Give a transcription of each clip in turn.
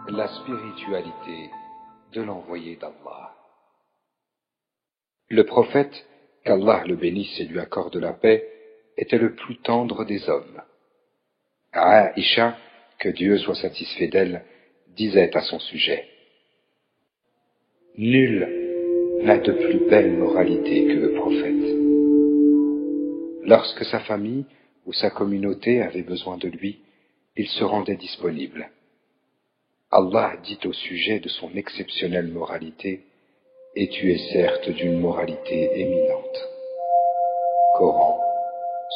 La spiritualité de l'envoyé d'Allah. Le prophète, qu'Allah le bénisse et lui accorde la paix, était le plus tendre des hommes. Aïcha, que Dieu soit satisfait d'elle, disait à son sujet: Nul n'a de plus belle moralité que le prophète. Lorsque sa famille ou sa communauté avait besoin de lui, il se rendait disponible. Allah dit au sujet de son exceptionnelle moralité: et tu es certes d'une moralité éminente. Coran,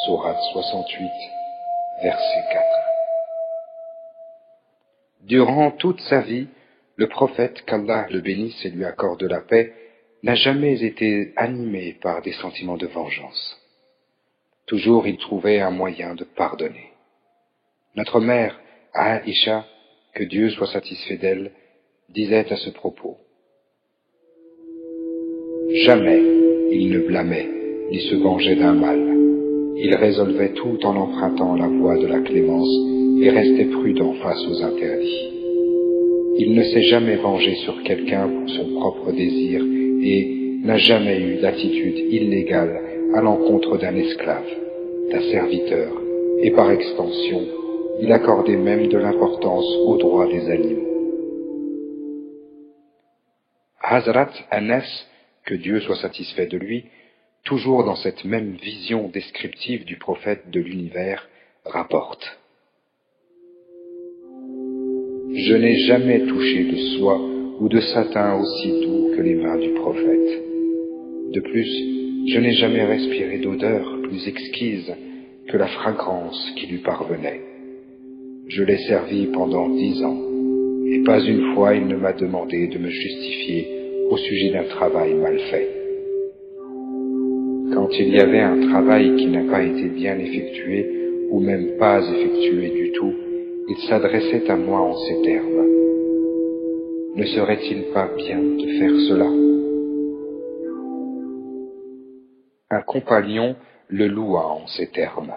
sourate 68, verset 4. Durant toute sa vie, le prophète, qu'Allah le bénisse et lui accorde la paix, n'a jamais été animé par des sentiments de vengeance. Toujours il trouvait un moyen de pardonner. Notre mère, Aïcha, que Dieu soit satisfait d'elle, disait à ce propos: Jamais il ne blâmait ni se vengeait d'un mal. Il résolvait tout en empruntant la voie de la clémence et restait prudent face aux interdits. Il ne s'est jamais vengé sur quelqu'un pour son propre désir et n'a jamais eu d'attitude illégale à l'encontre d'un esclave, d'un serviteur, et par extension, il accordait même de l'importance aux droits des animaux. Hazrat Anas, que Dieu soit satisfait de lui, toujours dans cette même vision descriptive du prophète de l'univers, rapporte: Je n'ai jamais touché de soie ou de satin aussi doux que les mains du prophète. De plus, je n'ai jamais respiré d'odeur plus exquise que la fragrance qui lui parvenait. Je l'ai servi pendant 10 ans, et pas une fois il ne m'a demandé de me justifier au sujet d'un travail mal fait. Quand il y avait un travail qui n'a pas été bien effectué, ou même pas effectué du tout, il s'adressait à moi en ces termes: Ne serait-il pas bien de faire cela? Un compagnon le loua en ces termes: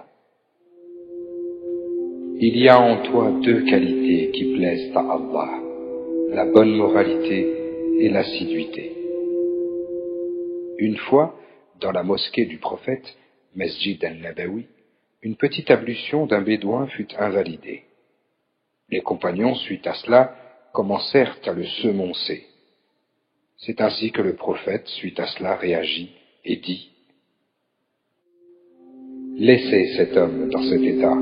Il y a en toi 2 qualités qui plaisent à Allah, la bonne moralité et l'assiduité. Une fois, dans la mosquée du prophète, Mesjid al-Nabawi, une petite ablution d'un bédouin fut invalidée. Les compagnons, suite à cela, commencèrent à le semoncer. C'est ainsi que le prophète, suite à cela, réagit et dit: Laissez cet homme dans cet état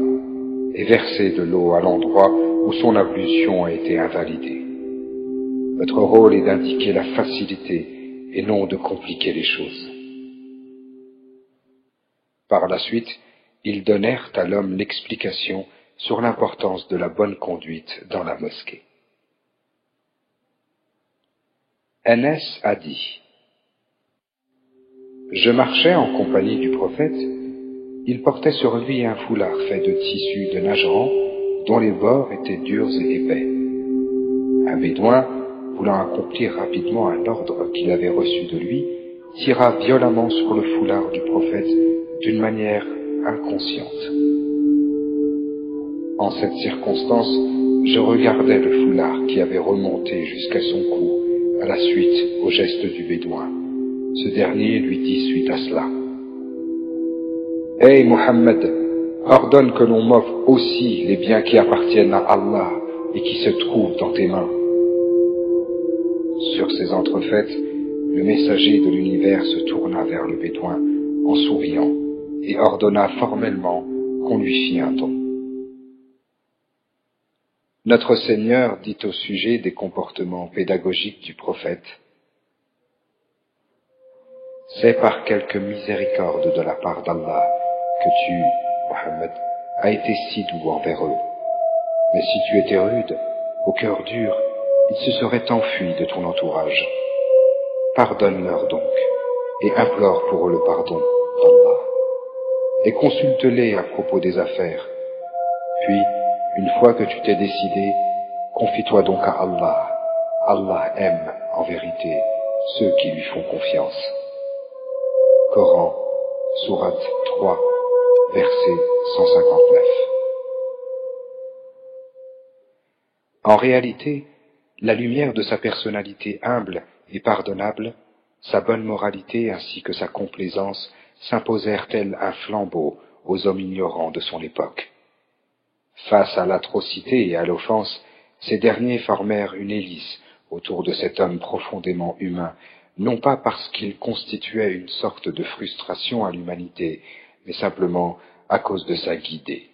et versez de l'eau à l'endroit où son ablution a été invalidée. Votre rôle est d'indiquer la facilité et non de compliquer les choses. Par la suite, ils donnèrent à l'homme l'explication sur l'importance de la bonne conduite dans la mosquée. Anas a dit: Je marchais en compagnie du prophète. Il portait sur lui un foulard fait de tissu de Najran, dont les bords étaient durs et épais. Un bédouin, voulant accomplir rapidement un ordre qu'il avait reçu de lui, tira violemment sur le foulard du prophète d'une manière inconsciente. En cette circonstance, je regardais le foulard qui avait remonté jusqu'à son cou à la suite au geste du bédouin. Ce dernier lui dit suite à cela: Hey Mohammed, ordonne que l'on m'offre aussi les biens qui appartiennent à Allah et qui se trouvent dans tes mains. Sur ces entrefaites, le messager de l'univers se tourna vers le bédouin en souriant et ordonna formellement qu'on lui fît un don. Notre Seigneur dit au sujet des comportements pédagogiques du prophète: C'est par quelque miséricorde de la part d'Allah que tu, Mohammed, as été si doux envers eux. Mais si tu étais rude, au cœur dur, ils se seraient enfuis de ton entourage. Pardonne-leur donc, et implore pour eux le pardon d'Allah. Et consulte-les à propos des affaires. Puis, une fois que tu t'es décidé, confie-toi donc à Allah. Allah aime, en vérité, ceux qui lui font confiance. Coran, sourate 3, verset 159. En réalité, La lumière de sa personnalité humble et pardonnable, sa bonne moralité ainsi que sa complaisance s'imposèrent tels un flambeau aux hommes ignorants de son époque. Face à l'atrocité et à l'offense, ces derniers formèrent une hélice autour de cet homme profondément humain, non pas parce qu'il constituait une sorte de frustration à l'humanité, mais simplement à cause de sa guidée.